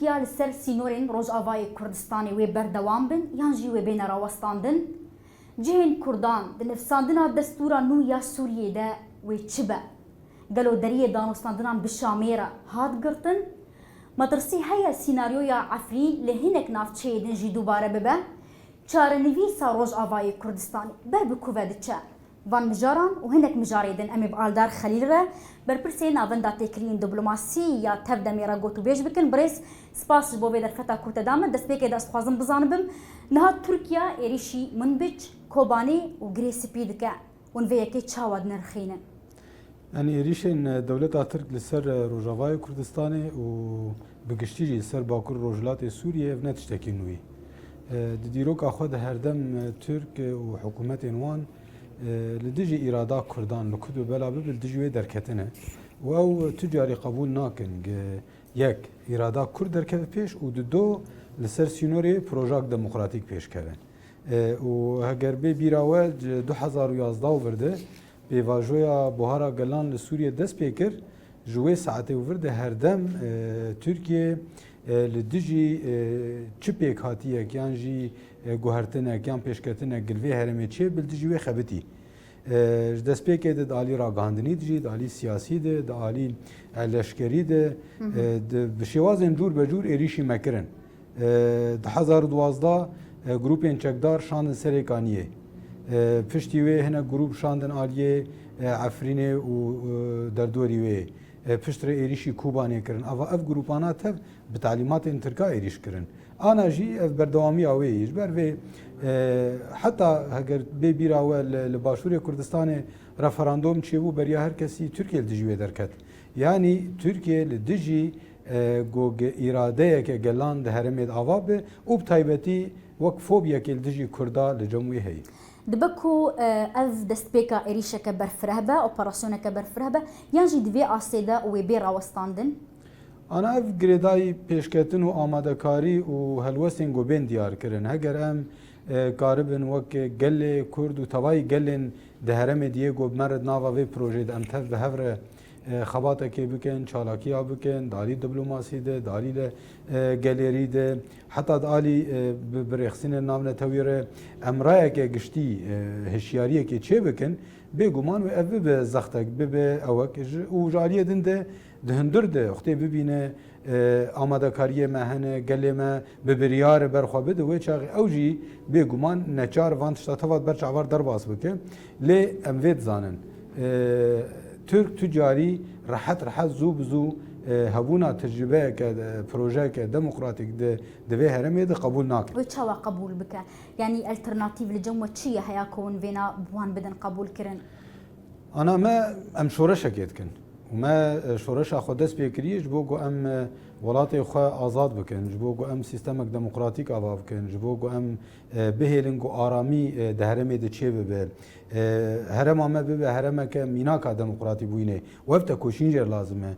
تورکیا لسر سینورên Rojavayê Kurdistanê wê berdewam bin yan jî wê bêne rawestandin cihên Kurdan di nivîsandina destûra nû ya Sûriyê de wê çi be gelo deriyê danûstandinan bi Şamê re hat girtin metirsî heye sînaryoya Efrîn li hinek navçeyê din jî dubare bibe çarenivîsa Rojavayê Kurdistanê ber bi ku ve diçe van mijaran û hinek mijarê din em ê bi Aldar Xelîl re berpirsê navenda têkiriyên diplomasî ya tev demê re got û bêj bikin birêz spas ji bo vê derfeta ku te da min destpêkê de ez dixwazim bizanibim niha Tirkiya êrişî Minbic Kobanê û girê spî dike hûn vê yekê çawa dinirxînin Yani êrişên dewleta Tirk li ser Rojavayê Kurdistanê û bi giştî jî ser Bakur Rojhilatê Sûriyê ev ne tiştekî nû yî. Di dîroka xwe de herdem Türk û hikûmetên wan li dijî îrada Kurdan li Kurd û bela bibe li dijî wê derketine û ew tu carî qebûl nakin yek îrada Kurd derkeve pêş û di do li ser sînorê projak demokratîk pêşkeve. û heger bê bîra we 2011 virde pêvajoya buhara gelan li Sûriyê dest pê kir ji wê saetê vir de herdem Tirkiye li dijî çi pêk hatiyek yan jî guhertinek yan pêşketinek gil vê herêmê çê bil dijî wê xebitî. Ji destpêkê de di alî ragihandinî dijî, di alî siyasî de, di alî leşkerî de, bi şêwazên cûr be cûr êrişî mekirin. 2012 grûpên çekdar şandin serê Kaniyê. Piştî wê hinek grûp şandin aliyê Efrînê û derdorî wê. Piştre êrişî Kobanê kirin. Ava ev grûpana tev bi talîmatên Tirka êrîş kirin. Ana jî ev berdewamiya wê yê ji ber vê heta heger bê bîra we li Başûrê Kurdistanê referandum çêbû beriya her kesî Tirkiye li dijî wê derket. Yani Tirkiye li dijî îradeyeke gelan di herêmê de ava be û bi taybetî wek fobyekê li dijî Kurda li cem wê heye. Dibe ku ev destpêka êrîşeke berfireh be operasyoneke berfireh be yan jî di vê asê de wê bê rawestandin Ana ev girêdayî pêşketin û amadekarî û helwestên gobên diyar kirin. Heger em karibin wek gelê Kurd û tevayî gelên di herêmê diyê got mered nava vê projeyê de em tev bi hev re xebatekê bikin, çalakiya bikin, di alî diplomasî de, di alî gelerî de, heta di alî bi birêxisînên navne tewî re em rayeke giştî hişyariyekê çê bikin, bêguman wê ev bibe zextek, bibe ewek û ji aliyê din de di hundir de xutê bibîne amadekariyê me hene, gelê me bi biryarê berxwe bide wê çaxê ew jî bêguman neçar van tişta tevat ber çavar derbas bike. Lê em vê dizanin Türk ticarî rehet zû bi zû hebûna tecrübeyeke projeyeke demokratîk di vê herêmê de qebûl nakin. Wê çawa qebûl bike yanî alternatîv li cem we çi ye heya ku hûn vêna wan bidin qebûl kirin Ana me em şoreşekê dikin û me şoreşa xwe dest pê kiriye ji bo ku em welatê xwe azad bikin, ji bo ku em sîstemek demokratîk ava bikin, ji bo ku em bihêlin ku aramî di herêmê de çê bibe. Herêma me bibe herêmeke mînaka demokratî bûyînê û ev te koşîn jê lazim e.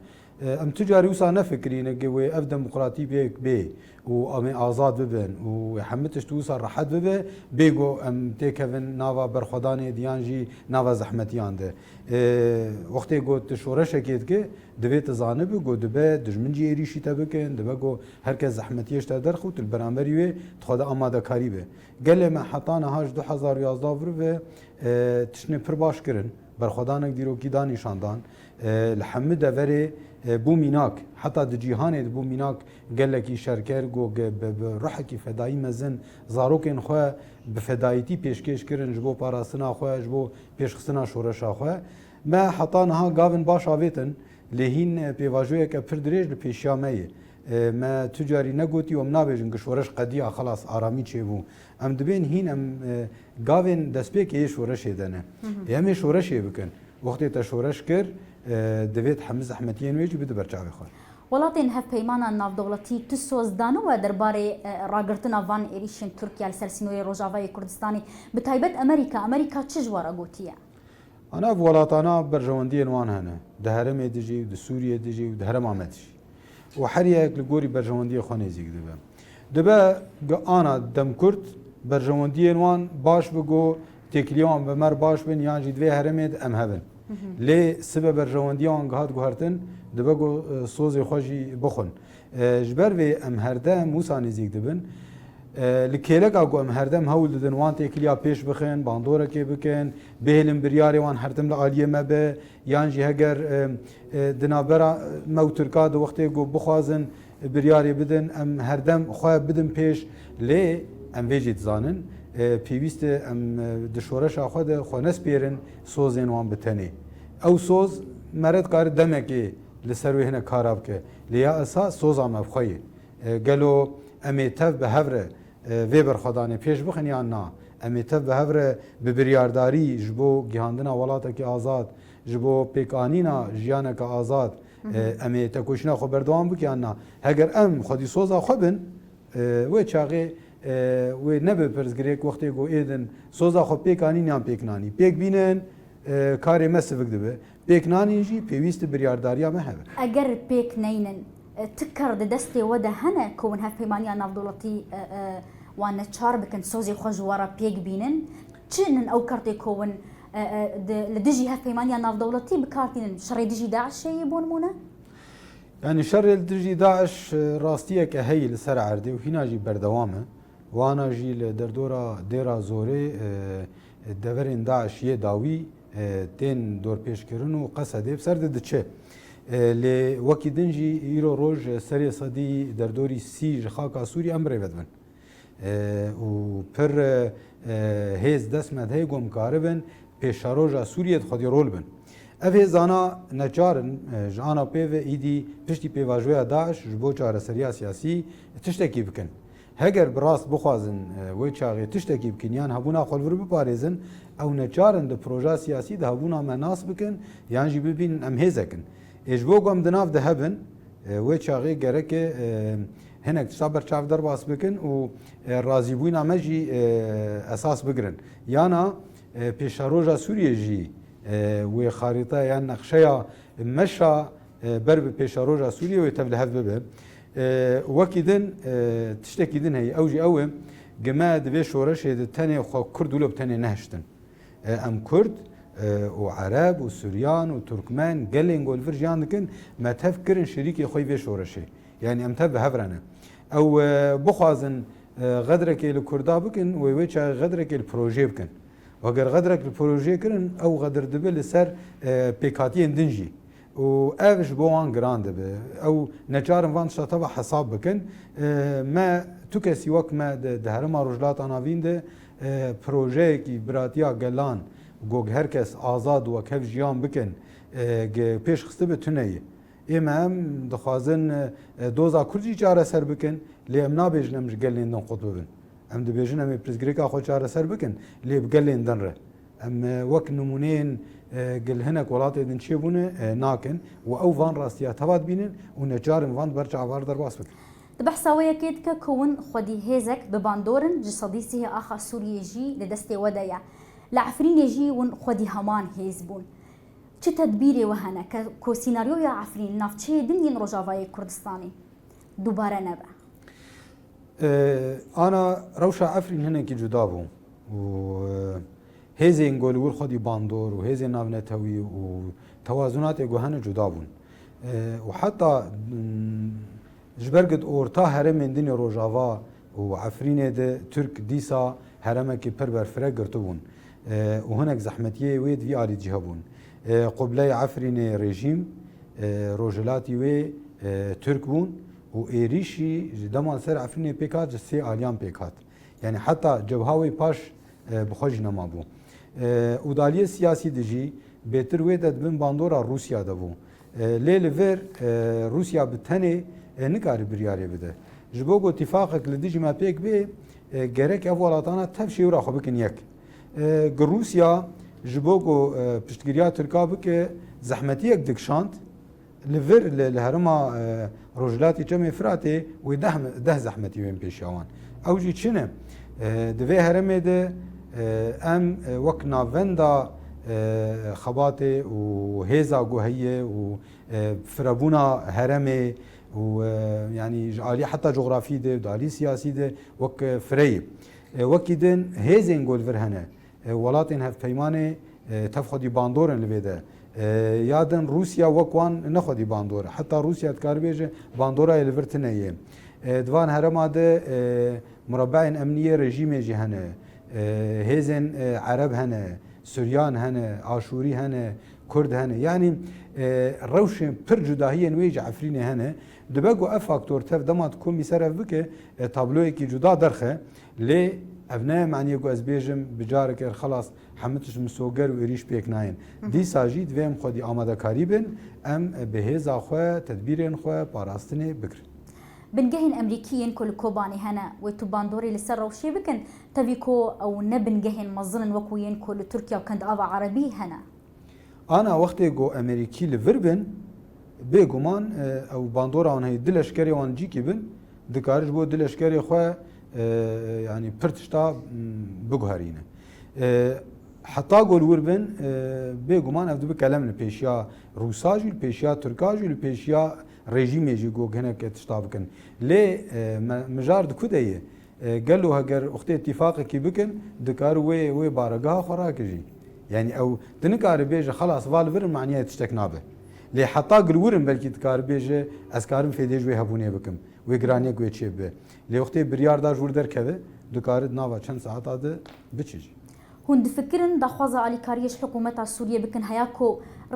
Em tu carî wisa nefikirîne ki wê ev demokratî bê û em ê azad bibin û hemû tişt wisa rehet bibe bêgo em têkevin nava berxwedanê diyan jî nava zehmetiyan de. Wextê got tu şoreşekê dike divê tu zanibî got dibe dijmin jî êrîşî te bikin, dibe got herkes zehmetiyê ji te derxwit li beramberî wê dixwede amadekarî be. Gelê me heta niha ji 2011 vir ve tiştê pir baş kirin, berxwedanek dîrokî danîşandan li hemû deverê bû mînak heta di cîhanê de bû mînak gelekî şerker got bi ruhekî fedayî mezin zarokên xwe bi fedayîtî pêşkêş kirin ji bo parastina xwe ji bo pêşxistina şoreşa xwe. Me heta niha gavin baş avêtin lê hîn pêvajoyeke pir dirêj li pêşiya me ye. Me tu carî negotî em nabêjin ki şoreş qediya xelas aramî çêbû. Em dibên hîn em gavên destpêkê şoreşê de ne. Em ê şoreşê bikin. Wextê te şoreş kir divêt hemû zehmetiyên wê jî bide berçavê xwe. Welatên hevpeymana navdewletî tu sozdaniwe derbarê ragirtina van êrişên Tirkiye li ser sînorê Rojavayê Kurdistanê bi taybet Amerîka çi ji wara gotiye? Ana welatana berjewendiyên wan hene. Di herêmê de jî, di Sûriyê de jî û di herêma me de jî. û her yek li gorî berjewendiyê xwe nêzik dibe. Dibe ana demkurt berjewendiyên wan baş bi got têkiliya wan bi mer baş bin yan jî divê herêmê de em hebin. Lê sibe berjewendiya wan gihat guhertin dibe got sozê xwe jî bixwin. جبر و ام هرده موسا نزیک دبن لکیلک آگو ام هردم هول ددن وان تکلیا پیش بخن باندوره که بکن بهلم بریاری وان هردم لعالیه مبه یانجی هگر دنابرا موترکا دو وقتی گو بخوازن بریاری بدن ام هردم خواه بدن پیش لی ام ویجید زانن پیویست ام دشورش آخواد خوانس بیرن سوزین وان بتنی او سوز مرد کار دمکی لسروی هنه کاراب که لیا اساس سوز آم افخوی گلو امی تف به هفره وی برخدانه پیش بخن یا نه امی تف به هفره به بریارداری جبو گیهاندنا ولاتا که آزاد جبو پیکانینا جیانا که آزاد امی تکوشنا خو بردوام بک یا نه هگر ام خودی سوزا خوبن و چاقی و نبه پرزگریک وقتی گو ایدن سوزا خو پیکانینا پیکنانی پیک بینن کاری مسفک دبه پیکنانی جی پیویست بریارداریا مهبه اگر پیک نینن تكر دستي وده هنا كون هالبيمانيا نافدولتي وانا تشار بكن سوزي خوج ورا بيك بينن تشنن او كارتي كون لدجي هالبيمانيا نافدولتي بكارتين شري دجي داعش شي يبون مونا يعني شر دجي داعش راستيه كهي لسر عردي وهنا جي بردوامه وانا جي لدردورا ديرا زوري دورين داعش يداوي تين دور پیشکرن و قصده بسر دچه لی وکی دنجی ایرو روز سری صدی در دوری سی خاک سوری امر بدن و پر هیز دست مد هی گم کاربن پیشاروج سوریت خودی رول بن اوه زانا نچارن جانا پیو ایدی پشتی پیواجوی داعش جبو چار سریا سیاسی تشتکی بکن هگر براست بخوازن و چاقی تشتکی بکن یان هبونا خلور بپارێزن او نچارن د پروژه سیاسی د هبونا مناس بکن یان جی ببین ام هیزکن اجبو گم دناف ده هبن و چاقی گرک هنک صبر چاف در باس بکن و راضی بوین امجی اساس بگرن یانا پیشاروجا سوریه جی و خریطه یا نقشه مشا بر پیشاروجا سوریه و تبله ببه وكيدن تشتكيدن هي اوجي اوم جماعه دبي شورش تاني خو كرد ولو تاني نهشتن ام كرد وعرب وسوريان وتركمان قالين قول فرجان كن ما تفكرن شريكي خوي في شورشي يعني ام تب هفرنا او بخوازن غدرك الكردا بكن ويويتشا غدرك البروجي بكن وغير غدرك البروجي كن او غدر دبل سر بيكاتين دنجي و اوش بوان گراند به او نجارن وان شطبه حساب بکن ما تو کسی وقت ما ده هرما رجلات آناوین ده پروژه کی براتیا گلان گوگ هر کس آزاد و کف جیان بکن پیش خسته به تونه ایم هم دخوازن دوزا کردی چاره سر بکن لی ام نابیجن امش گلین دن قطب بن ام دو بیجن امی پرزگریکا خود چاره سر بکن لی بگلین دن ره ام وقت نمونین قل هناك ولاتي دن شيبونه ناكن او فان راستيا تبات بينن ونجارن فان برجع بار درباس بك بحثاوية كيدك كون خدي هيزك بباندورن جي صديسي اخا سوريا جي لدستي ودايا لعفرين يجي ون خدي همان هيزبون چه تدبيري وهنا كو سيناريو يا عفرين نافتشي دنيا روجافاي كردستاني دوباره نبا انا روشا عفرين هنا كي جدابو و هزي نقول ور خدي باندور وهزي نافنتوي وتوازنات جوهان جدابون وحتى جبرقد اورتا هرم من دنيا روجافا وعفرين ده ترك ديسا هرمك بربر فرقرتون وهناك زحمتيه ويد في اري جهبون قبلي عفرين ريجيم روجلاتي وي ترك بون وايريشي دمان سر عفرين بيكات سي اليان بيكات يعني حتى جبهاوي باش بخوج نمابو وداليه سیاسی دجی بهتر ویدد بن باندورا روسیا دبو لیل ور روسیا بتنی نکاری بریاری بده جبوگو اتفاقک لدیجی ما پیک به گرک اولاتانا تف شیورا خو بکن یک روسیا جبوگو پشتگیریا ترکا بک زحمتی یک دکشاند لور لهرما روجلاتی جمع فراتی و ده زحمتی وین پیشیوان اوجی چنه دوی هرمه ده ام وقت ناوندا خباته و هيزا جوهيه و فرابونا هرمي و يعني جالي حتى جغرافي ده ودالي سياسي ده وك فري وكيدن هيزين جول فرهنا ولاتن هف بيمانه تفخدي باندورن لبيده یادن روسیا وەکوان نەخۆدی باندۆرە حتا رووسیا دکاربێژە باندۆرای لەڤرتنەیە دوان هەرەمادە مربعین ئەمنیە ڕێژیمێژی هەنە هێزن عەرەب هەنە سوریان هەنە ئاشووری هەنە کورد هەنە یعنی ڕەوشێن پر جوداهیە نوێژە ئەفرینێ هەنە دبەگو ئە فاکتۆر تەف دەمات کۆمی سەرەف بکە تابلۆیەکی جودا دەرخە لێ ئەڤنایە معنیەگو ئەس بێژم بجارێک خلاص حمتش مسۆگەر و عێریش پێک نایەن دیساژی دوێم خۆدی ئامادەکاری بن ئەم بەهێزا خۆ تدبیرێن خۆ پاراستنێ بکرن بنگهین ئەمریکیین کۆ کۆبانی هەنە وی تو باندۆری لەسەر ڕەوشێ بکەن تەوی کۆ ئەو نەبنگەهێن مەزنن وەکوین کۆ لە تورکیا و کەند ئاوا عەرەبی هەنە ئانا وەختێ گۆ ئەمریکی لەڤر بن بێگومان ئەو باندۆراوان هەیە دلەشکەرێوان جیکی بن دکارش بۆ دلەشکەرێ خۆ ینی پرتشتا بگوهرینە حتا گۆلور بن بێگومان ئەف دوو بکەلەم لە پێشیا ڕووساژی پێشیا تورکاژی لە پێشیا ڕێژیمێژی گۆگەنەکە تشتا بکەن لێ مژار دکودەیە گەل و هەگەر ئوختێ اتیفاقێکی بکەن دکار وێ بارەگەها خۆراکژی یعنی ئەو دنکارە بێژە خلاص ڤالڤرن معنیە تشتێک نابێ لێ حتا گلورن بەلکی دکار بێژە ئەسکارم فێدێژ وێ هەبوونێ بکەم وێ گرانیەک وێ چێ بێ لێ وختێ بریاردا ژوور دەرکەوێ دکارت ناوە چەند سەعاتادە بچیژی هون دفکرن داخوازە ئالیکاریەش حکوومەتا سووریە بکەن هەیە کۆ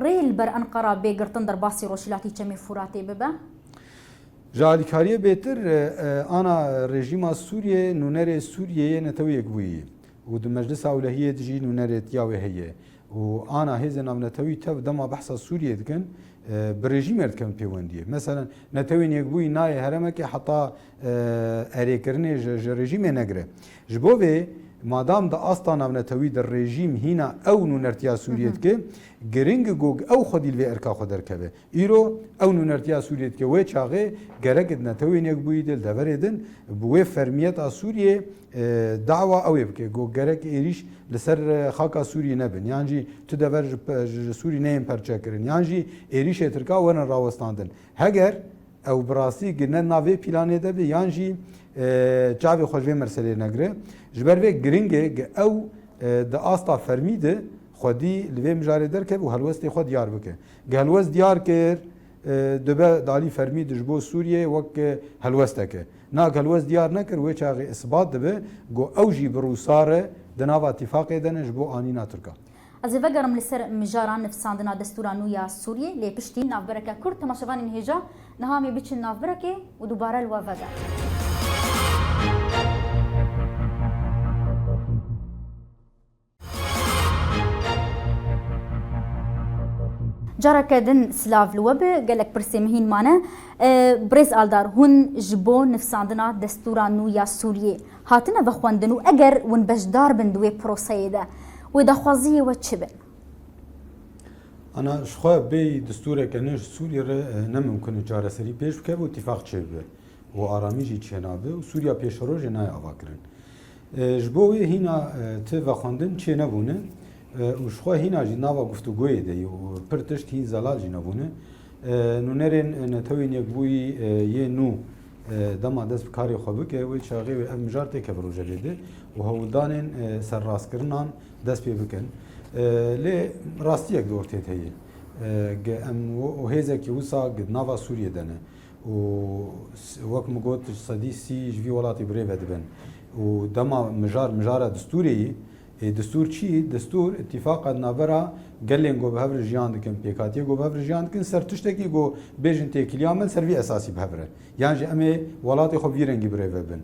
ڕێل بەر ئەنقەرا بێگرتن دەرباسی ڕۆژلاتی چەمی فوراتێ ببە جا ئالیکاریە بێتر ئانا ڕێژیما سووریە نونەرێ سووریەیە نەتەوەیەک بووی و دو مەجلس ئەولەهیە دژی نونەرێت یاوێ هەیە و ئانا هێزە ناونەتەوی تەف دەما بەحسا سووریە دکەن برێژیمێ دکەن پەیوەندیە مەسەرەن نەتەوێنێک بووی نایە هەرەمەکە حتا ئەرێکردنێ ژە ڕێژیمێ نەگرێ ji bo vê madam da asta navnetewî di rejîm hîna ew nûnertiya Sûriyê dike giring gog ew xwedî li vê erka xwe derkeve îro ew nûnertiya Sûriyê dike wê çaxê gerek netewênek bûyî dil deverê din bi wê fermiyeta Sûriyê dawa ew ê bike gog gerek êrîş li ser xaka Sûriyê nebin yan jî tu dever ji Sûrî neyên perçekirin yan jî êrîşê Tirka werin rawestandin heger ew bi rastî ne navê pîlanê de be yan jî çavê xwe ji vê meselê negire ji ber vê giring e ew di asta fermî de xwedî li vê mijarê derkeve û helwestê xwe diyar bike helwest diyar kir dibe dalî fermî di ji bo Sûriyê wek helwesteke nak helwest diyar nekir wê çaxê isbat dibe got ew jî bi rûsare di nava îtîfaqê de ne ji bo anîna Tirka Ez ê vegerim li ser mijaran nifsandina destûra nû ya Sûriyê lê piştî navbereke Kurd temaşevanên hêja niha mê biçin navberekê û dubare li we vege جارeke din silav li we bi gelek pirsê mehîn mane birêz aldar hûn ji bo nifsandina destûra nû ya Sûriyê hatine vexwendin û eger hûn beşdar bin di wê proseyê de wê daxwaziyê we çi bin Ana ji xwe bê destûreke nû ji Sûriyê re nemimkin û çareserî pêş bike û îtîfaq çêbibe û aramî jî çênabe û Sûriya pêşerojê naye avakirin ji bo wê hîna ti vexwendin çê nebûne û ji xwe hîna jî nava guftûgoyê de û pir tişt hîn zelal jî nebûne nûnerên netewên yekbûyî yê nû dema dest bi karê xwe bike wê çaxê wê ev mijar têke bi rojelê de û hewildanên serrastkirinan dest pê bikin lê rastiyek di ortê heye em hêzekî wisa nava Sûriyê de ne û wek min got sedî sî ji vî welatê birêve dibin û dema mijara destûrê yî destûr çi destûr îtîfaqa navbera gelên got bi hev re jiyan dikin pêkhatiyê got bi hev re jiyan dikin ser tiştekî got bêjin têkiliya min ser vî esasî bi hev re yan jî em ê welatê xwe vî rengî birêve bin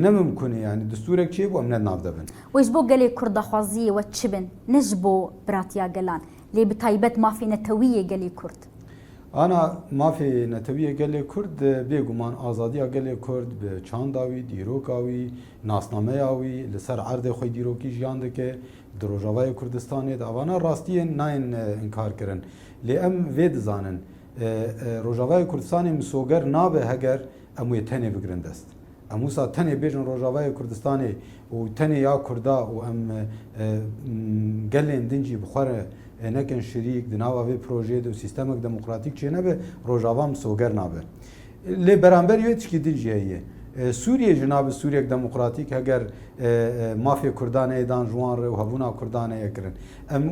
nemimkune yani destûrek çê bû em ne nav debin wê ji bo gelê Kurd daxwaziyê we çi bin ne ji bo biratiya gelan lê bi taybet mafê netewîyê gelê Kurd Ana mafê netewîyê gelê Kurd bêguman azadiya gelê Kurd bi çanda wî dîroka wî nasnameya wî li ser erdê xwe dîrokî jiyan dike di Rojavayê Kurdistanê de avana rastiyên nayên inkar kirin lê em vê dizanin Rojavayê Kurdistanê misoger nabe heger em wê tenê bigirin dest em wisa tenê bêjin Rojavayê Kurdistanê û tenê ya Kurda û em gelên din jî bi xwe re nekin şirîk di nava vê projeyê de û sîstemek demokratîk çê nebe rojava misoger nabe lê beramberî wê tişkî din jî heye Sûriye ji navê Sûriyek demokratîk heger mafê Kurdanê dan ji wan re û hebûna Kurdanê kirin em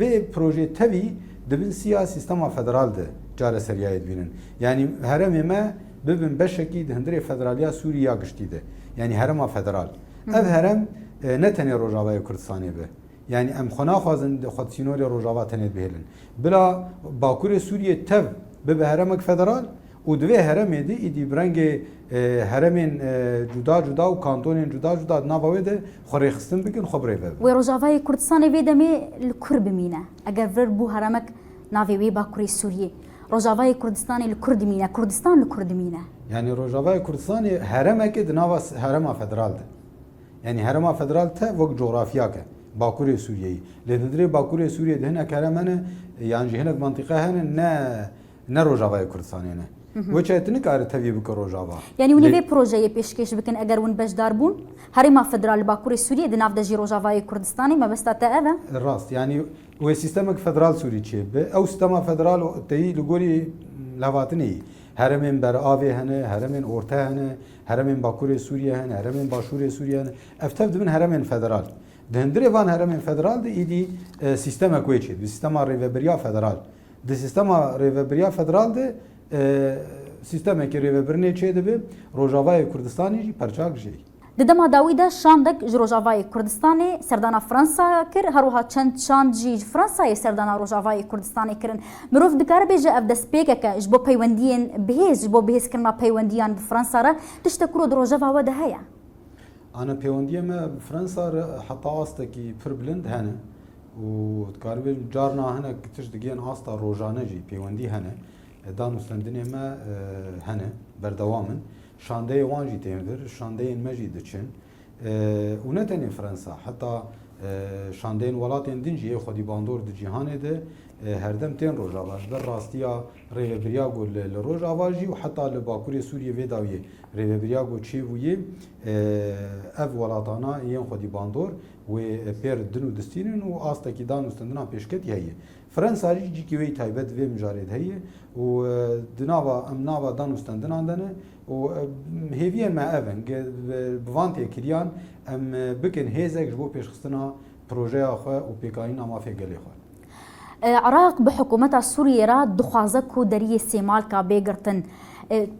vê projê tevî دبن سیا سیستما فدرال ده جار سریایت بینن یعنی هرم ما ببن بشکی هندری فدرالیا سوریا گشتی ده یعنی هرم فدرال اف هرم نتنی روجاوای کردستانی به یعنی ام خنا خوازن خود سینوری روجاوا تنید بهلن بلا باکور سوریه تب به هرمک فدرال و دوی هرم دی ایدی برنگ هرمین جدا جدا و کانتونین جدا جدا ناوی ده خوری خستن بکن خبری به و روجاوای کردستانی ویدمی لکرد بمینه اگر ور بو هرمک ناوی وی باکوری سوریه روجاوای کردستانی لکرد مینه کردستان لکرد مینه یعنی روجاوای کردستانی هرمک دی ناوا هرم فدرال ده یعنی هرم فدرال ته وقت جغرافیا که باکوری سوریه لندری باکوری سوریه ده نه کرمانه یعنی جهنک منطقه هنه نه روجاوای کردستانی نه و چه اتنی کار تبیه بکر روجاوا یعنی اونی به پروژه پیشکش بکن اگر اون بجدار بون هرم فدرال باکوری سوریه ده ناف دجی روجاوای کردستانی ما بس تا اوه راست یعنی و سیستمک فدرال سوری چه به او سیستم فدرال تی لگوری لواتنی هرمین بر آوی هنه هرمین اورته هنه هرمین باکوری سوریه هنه هرمین باشوری سوریه هنه افتف دبن هرمین فدرال دهندری وان هرمین فدرال ده ایدی سیستم کوی چه به سیستم ریوبریا فدرال ده سیستم ریوبریا فدرال ده سیستم که ریوبرنی چه ده به روجاوای کردستانی پرچاک جی ددما داوی ده شاندک روجاوای کردستانی سردانا فرانسا کر هروها چند شاند جی فرانسای سردانا روجاوای کردستانی کرن مروف دکار بیجه اف دست پیکه که جبو پیوندین بهیز جبو بهیز کرنا پیوندیان فرانسا را تشتکرو در روجاوا و ده هیا انا پیوندیم فرانسا حتی آسته کی پر بلند هنه و دکار بیج جارنا هنه کتش دگین آستا روجانه جی پیوندی هنه دانو سندنی ما هنه بردوامن شانده وانجی تیمدر شانده این مجی دچن و نه تنی فرانسا حتی شانده این ولاتین دنجی خودی باندور د جهان ده هر دم تین روجاواج در راستیا ریوبریا گل لروجاواجی و حتی لباکوری سوریه وداویه ریوبریا گل چی ویه اف ولاتانا این خودی باندور و پیر دنو دستینن و آستا کی دانو استندنا پیشکت یهیه فرانسا جی کی وی تایبت و مجارد هیه و دناوا ام ناوا دانو استندنا دنه و هیوین ما اوین بوانتی کریان ام بکن هیزک جبو پیشخستنا پروژه آخه و پیکاین امافی گلی خواه عراق بحكومتها سوريا را دخوازك دريه سيمال كا بيغرتن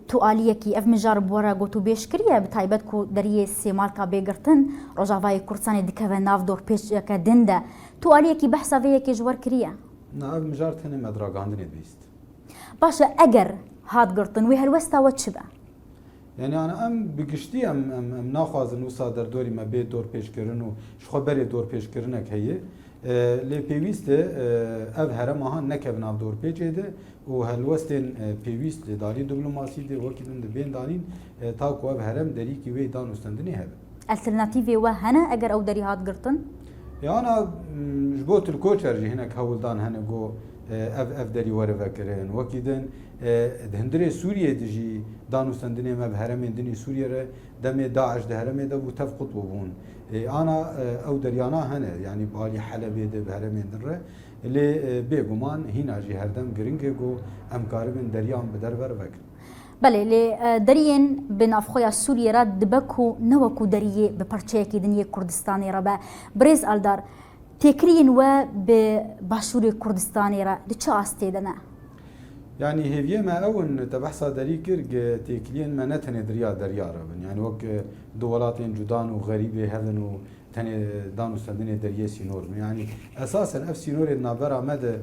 تو آليكي اف مجارب ورا قوتو بيشكريا بتايبتكو دريه سيمال كا بيغرتن رجاواي كورساني دكاوه ناف دور بيش كا دندا تو آليكي بحثا فيكي جوار كريا نا اف مجار تاني مدراغاندني بيست باشا اگر هاد قرتن وي هالوستا واتشبا يعني انا ام بقشتي ام ناخذ نوسا در دوري ما بي دور پیش کرن و شخو بري دور پیش کرنك هي لی پیوست اف هرم ها نکب ناف دور پیچه ده و هلوستن پیوست داری دیپلماسی ده وقتی دن بین دارین تا کو اف هرم دری کی وی دان استندنی هبه الترناتیوی و هنا اگر او دری هات قرتن یا انا جبوت الكوتشر جي هناك هول دان هنا جو اف دری وره فکرن وقتی دن هندره سوریه دجی دان استندنی ما بهرم دنی سوریه ره دم داعش ده هرم ده وتفقط وبون انا او دريانا هنا يعني بالي حلبي ده بهرمين دره اللي بيغمان هنا جي هردم جرينجو ام كاربن دريان بدربر وك بله لی درین بین افخویا سوریه را دبکو نوکو دریه به پرچه کی دنیه کردستانی را به بریز الدار تکرین و به باشور کردستانی را دی چه آسته دنه يعني هيفيه ما اون تبحثا دري كرج تيكلين ما نتني دريا ربن يعني وك دولاتين جدان وغريبه هذن وتني دانو سندني دريه سينور يعني اساسا اف سينور النابرا مدى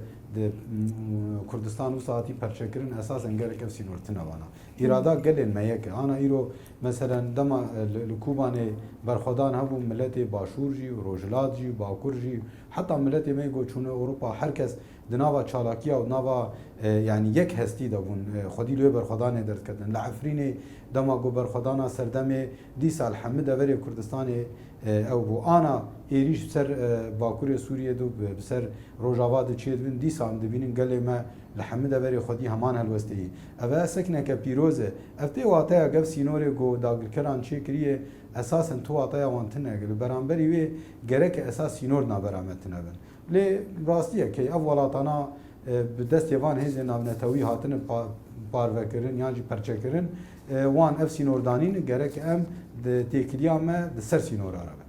كردستان وساعتي برشكرن اساسا غيرك اف سينور تنوانا اراده قلن ما يك انا ايرو مثلا دما الكوباني برخدان هبو ملتي باشورجي وروجلاتجي باكورجي حتى ملتي ما يقول شنو اوروبا هركس دناوا چالاکیا و ناوا یعنی یک هستی دبون خودی لوی برخدان درد کردن لعفرین دما گو برخدانا سردم دی سال حمد وری کردستان او بو آنا ایریش سر باکور سوریه دو بسر روجاوا د چید بن دی سال دبینن گله ما لحمد وری خودی همان هلوستی اوا سکنه ک پیروزه افته واتا گف سینور گو داگل کران چی کریه اساسا تو واتا وانتنه گل برانبری وی گرک اساس سینور نا برامتنه بن لی راستیه که اولاتانا به دست یوان هیچ نامنتوی هاتن پارو کردن یا جی پرچه کردن وان اف سینوردانین گرک ام د تکلیام د سر سینور عربه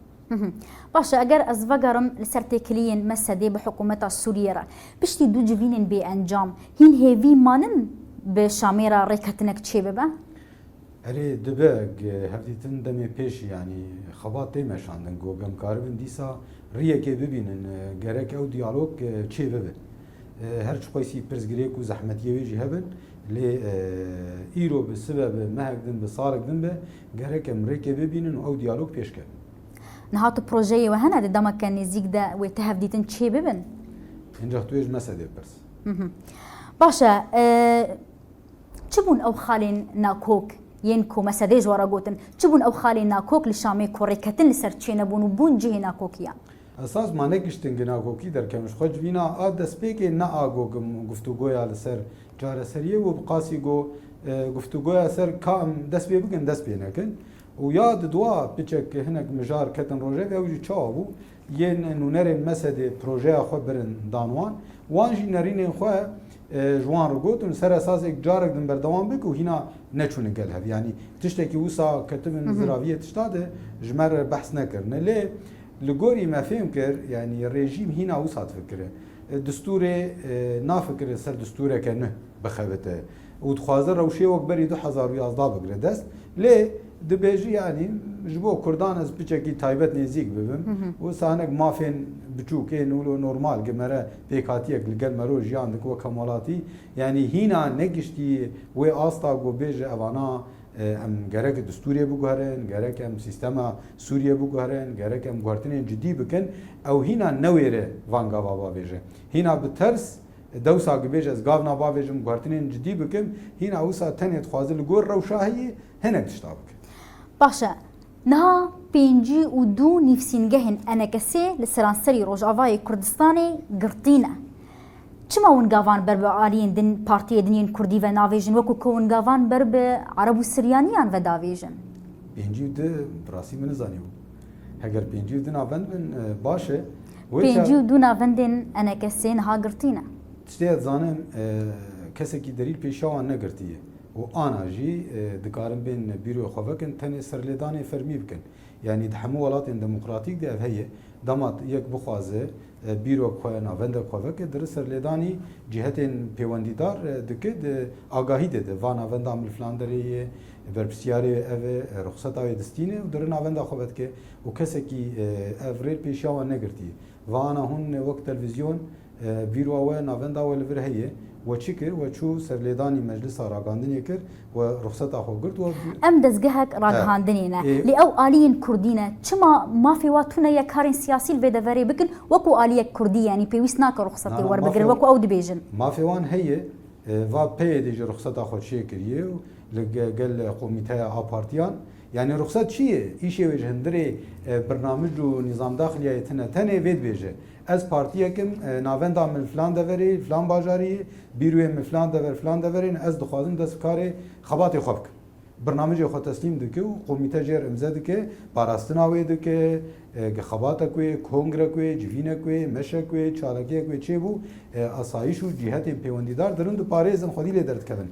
باشا اگر از وگرم لسر تکلین مسده به حکومت سوریه را پشتی دو جوینین به انجام هین هیوی مانن به شامیرا ریکتنک چه ببا؟ اره دبگ هفتیتن دمی پیش یعنی خبات مشاندن گوگم کاربن دیسا ریه که ببینن گرک او دیالوگ چه ببه هر چقیسی پرزگری کو زحمتیه ویجی هبن لی ایرو به سبب مهگدن به صارقدن به گرک امریکا ببینن او دیالوگ پیش کرد نهات پروژه و هنه دما کن نزیک ده و تهدیدن چه ببن؟ اینجا تویج مسئله پرس باشا چه بون او خالین ناکوک ينكو مسدي جوارا قوتن تبون او خالي ناكوك لشامي كوريكتن لسرچينا بونو بون جه ناكوكيا اساس ما نگشتن ناكوكي در كمش خج بينا اد سبيك نا اگو گفتگويا لسر جار سريه و بقاسي گو گفتگويا سر كام دس بي بگن دس بي نكن و ياد دوا بيچك هنك مجار كتن روجه و يجي چاو ين نونر مسد بروجه خبرن دانوان وانجي نرين خو جوان رو گوتن سر اساس یک جارک دن بردوام بک و هینا نچونه گل هف یعنی تشتکی وسا کتب زراویه تشتاده جمر بحث نکرنه لی لگوری ما فهم کر یعنی رژیم هینا وسا تفکره دستور نافکر سر دستور کنه بخوته و تخوازر روشی وک بری 2011 بگره دست لی دبیجی یعنی جبو کردان از بچکی تایبت نزیک ببم و سانک مافین بچوکه نولو نورمال گمره پیکاتیک لگل مرو جیان دکو کمالاتی یعنی هینا نگشتی و آستا گو بیج اوانا ام گرک دستوری بگوهرن گرک ام سیستما سوریه بگوهرن گرک ام گوهرتنین جدی بکن او هینا نویره وانگا بابا بیجه هینا بترس دوسا گبیج از گاونا بابا بیجم گوهرتنین جدی بکم هینا اوسا تنیت خوازل گور روشاهی هنک تشتابک باشا نها بينجي ودو نفسينجهن أنا كسي لسرانسري روجافاي كردستاني قرطينة چما ونقافان برب عاليين دن بارتي دنين كردي و نافيجن وكو كونقافان برب عرب و سريانيان و دافيجن بينجي ود براسي من زانيو هگر بينجي ود نافند من باشه بينجي ودو نافندن أنا كسي نها قرطينة تشتيت زانم كسي كي دليل بيشاوان نقرتيه و آنا جی دکارن بین بیرو خوابکن تنی سرلیدانی فرمی بکن یعنی دحمو ولات دموکراتیک ده هیه دامات یک بخوازه بیرو خواه ناوند خوابک در سرلیدانی جهتین پیوندیدار دکد آگاهی ده و ناوند عمل فلاندری برپسیاری او رخصت آوی دستینه و در ناوند خوابت که و کسی که افریل پیشاوان نگرتی و آنا هون وقت تلویزیون بیرو آوه ناوند آوه لور هیه و چی کرد و چو سرلیدانی مجلس راگاندنی کرد و رخصت آخو کرد و ام دزگهک راگاندنینا لی او آلیین کردینه چما ما فی واتونه یک کارین سیاسی الویده وری بکن وکو آلیک کردی یعنی پیوست ناک رخصتی ور بگرن وکو او دبیجن ما فی وان هیه و پی دیج رخصت آخو چی کریه و لگل قومیته آپارتیان يعني رخصت چیه؟ ایشه وجه هندری برنامج و نظام داخلیه تنه وید بیجه از پارتیه کم ناوندا من فلان دوری فلان باجاری بیروی من فلان دور فلان دورین از دخوازم دست کاری خباتی خوب کن برنامج خود تسلیم دکه و قومیته جر امزه دکه باراستنا وی دکه خباتا کوی کنگره کوی جوینه کوی مشه کوی چالکیه کوی چه بو اسایش و جهت پیوندیدار درون دو پاریزن خودی لی درد کردن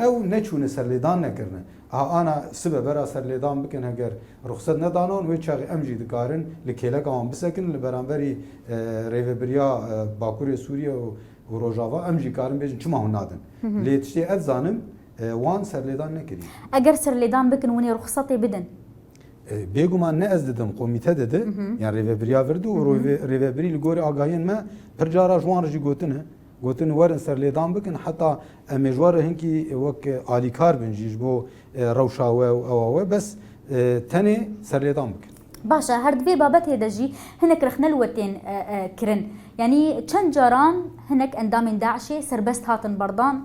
او نچونه سرلیدان نکرنه انا سبب برا سرلیدان بکن اگر رخصت ندانون و چاقی امجی دکارن لکیلک آن بسکن لبرانبری ریوبریا باکوری سوریه و روجاوا امجی کارن بیجن چما هون نادن لیتشتی اد زانم وان سرلیدان نکری اگر سرلیدان بکن ونی رخصتی بدن بيجوما نأز دم قوميته ده يعني ريفبريا فردو ريفبري لجوري آگاهين ما برجارا جوان رجي قوتن ورن سرليدان بكن حتى مجوار هنكي وك آليكار بنجيج بو روشاوه او بس تاني سرليدان بكن باشا هردوی بابت هدجی هنک رخنل وتين كرن يعني چند جاران هنك اندام داعشي سربست هاتن بردان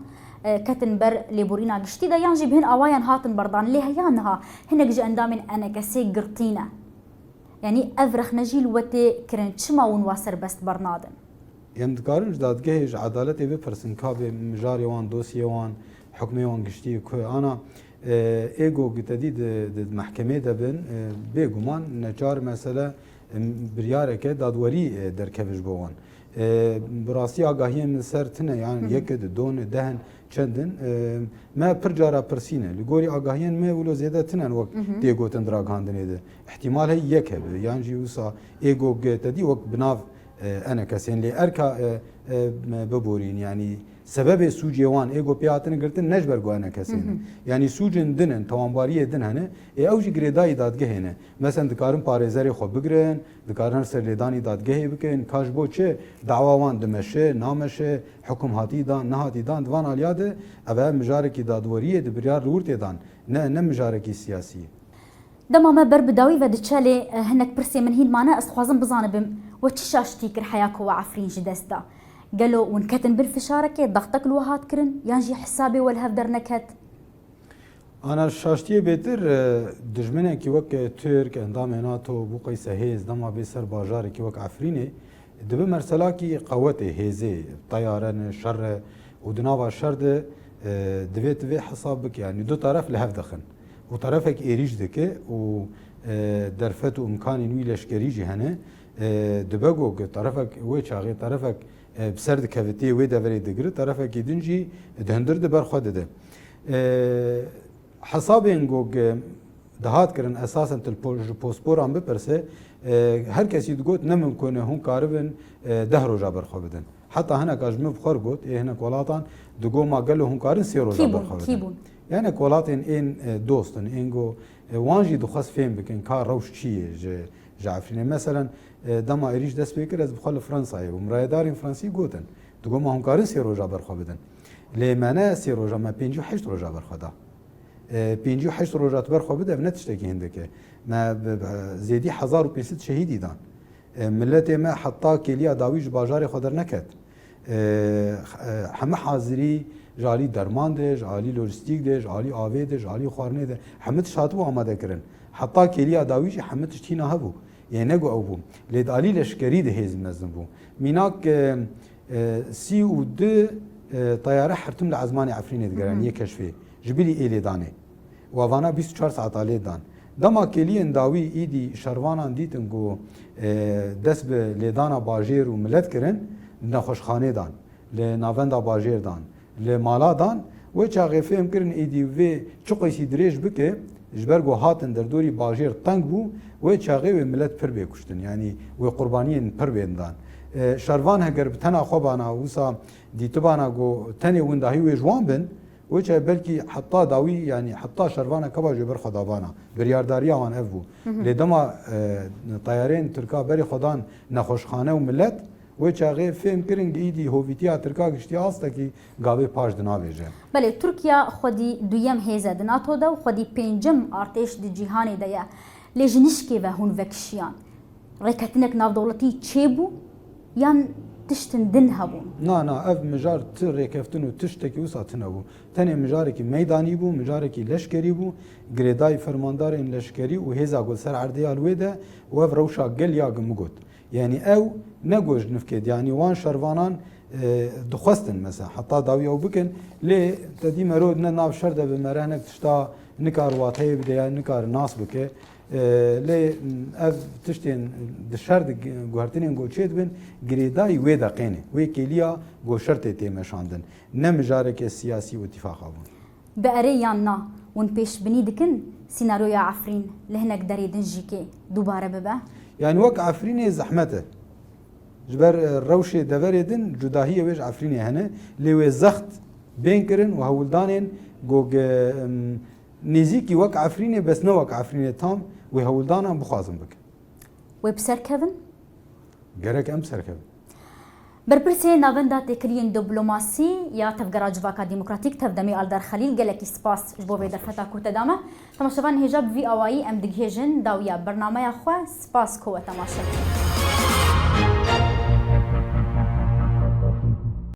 كتن بر ليبورينا قشتي دا يانجي بهن اوايان هاتن بردان ليها يانها هنك جي اندام انا كسي قرطينا يعني افرخ نجيل وتي كرن چما ونوا سربست برنادن يعني دكارنج دادگهش عدالت بپرسن كابه مجاري وان دوسيه وان حكمي وان قشتي كو انا ايجو جديد محكمه دبن بيجومان نجار مساله بریارێکە دادوەری دەرکەوش بۆوان بڕاستی ئاگاهیە من سەر تنە یان یەکە دۆنە دەهن چەندن ما پر جارە پرسینە لە گۆری ئاگاهیان مێ ولۆ زێدە تنەن وەک تێگۆتن دراگاندنێدە احتیمال هەی یەک هەبێ یانجی وسا ئێگۆگێتەدی وەک بناو ئەنە کەسێن لێ ئەرکا ببورین ینی سبب سوجيوان ايغو بياتن گرتن نجبر گوانه کسینه یعنی سوجن دنن توانباری دن هنه اوجی گریدای دادگه هنه مثلا دکارن پارێزەری خو بگرن دکارن سرلیدانی دادگه بکن کاش بو چه دعواوان دمشه نامشه حکم هاتی دان نهاتی دان دوان الیاده اوه مجارکی دادوریه دبریار رورت دان نه مجارکی سیاسی دما ما بربداوی و دچاله هنك برسي من هين معنا استخوازن بزانبم وتشاشتي كر حياك وعفرين جدستا قالوا ونكتن بالفشاركه ضغطك الوهات كرن ينجي حسابي والهف درنكت انا شاشتي بيتر دجمنه كي وك ترك اندام ناتو بو قيس هيز دما بيسر باجار كي وك عفريني دب مرسلاكي قوته هيزي طيران شر ودناوا شر دبيت في حسابك يعني دو طرف لهف دخن وطرفك ايريج دكه و درفت امكاني نوي لشكريجي هنا دبغو طرفك ويچاغي طرفك بسرد كافيتي وي دافري دغري طرفك يدنجي دهندر دبر خود ده حسابين گوگ دهات کرن اساسا تل پاسپور ام بپرسه هر کسی گوت نممکنه هون کاربن ده روزا برخو بدن حتى هنا کاجم بخور گوت هنا کولاتان دگو ما قال هون کارن سی روزا برخو بدن يعني كولاتين ان دوستن انجو وانجي دخص فين بكن كار روش شيء جعفرين مثلا دما اريش دس بكر از بخل فرنسا ومرايدار فرنسي قوتن تقول ما هم كارن سي روجا برخو بدن لمانا سي روجا ما 58 روجا برخو دا 58 روجا برخو بده بنتشتكي هندك ما زيدي 1500 شهيدي دان ملتي ما حطا كليا داويج باجار خضر نكت همه حاضري جالي درمان ده جالي لوجستيك ده جالي آوي ده جالي خوارنه ده همه تشاتبو آماده کرن حتی كليا داويج همه تشتينا هبو يعني نگو او بو لید علی لشکری ده هیز منظم بو میناک سی و دو طیاره حرتم لعزمان عفرین دگرانی کشفی جبلی ایلی دانه و وانا 24 ساعت آلی دان دما کلی انداوی ایدی شروانان دیتن گو دست به لیدانا باجیر و ملت کرن نخوشخانه دان لناوندا باجیر دان لمالا دان و چاقی فهم کرن ایدی و چقیسی دریج بکه جبرگو هاتن در دوری باجیر تنگ بو و چاقی و ملت پر بکشتن یعنی و قربانیین پر بیندان شروان هگر تنا خوبانا وسا دیتبانا گو تنی وندهی و جوان بن و چه بلکی حتی داوی یعنی حتی شروانا کبا جبر خدابانا بریارداری آن اف بو لیدما طیارین ترکا بری خدان نخوشخانه و ملت و چاقی فهم کرنگ ایدی هویتیا ترکا گشتی آستا کی گاوی پاش دنا بیجه بله ترکیا خودی دویم هیزه دناتو ده و خودی پنجم ارتش دی جیهانی ده لجنشکی و هون وکشیان ریکتنک ناو دولتی چه بو یان تشتن دن هبون نه اف مجار تر ریکفتن و تشتکی و ساتنه بو تنه مجاری که میدانی بو مجاری که لشکری بو گریدای فرماندار این لشکری و هیزا گل سر عردی آلوی ده و اف روشا گل یاگ مگود يعني او نجوج نفكد يعني وان شروانان دخستن مثلا حتى داوي او بكن لي تدي مرود ناف شرده بمرانك تشتا نكار واتي بدي نكار ناس بك لي اف تشتين دشرد غورتين جو تشيد بن غريداي ويدا قينه وي كيليا جو شرطه تي مشاندن نمجارك السياسي واتفاق ابون بأريانا ون بيش بنيدكن سيناريو عفرين لهناك داري دنجيكي دوباره ببا يعني وك عفريني زحمته جبر روشي دفردن جداهيه ويج عفريني هنا لي زخت بينكرن وهولدانين جوج نزيكي وك عفريني بس نو وك عفريني تام وهولدانا بخازم بك وبسر كيفن جرك ام سر كيفن برپرسه ناوندا تکرین دیپلماسی یا تفگرا جواکا ديمقراطيك تفدمي آلدار خلیل گلکی سپاس جبو ویدر فتا کوت دامه تماشاوان هجاب وی آوایی ام دگهجن داویا برنامه خو سپاس کو تماشا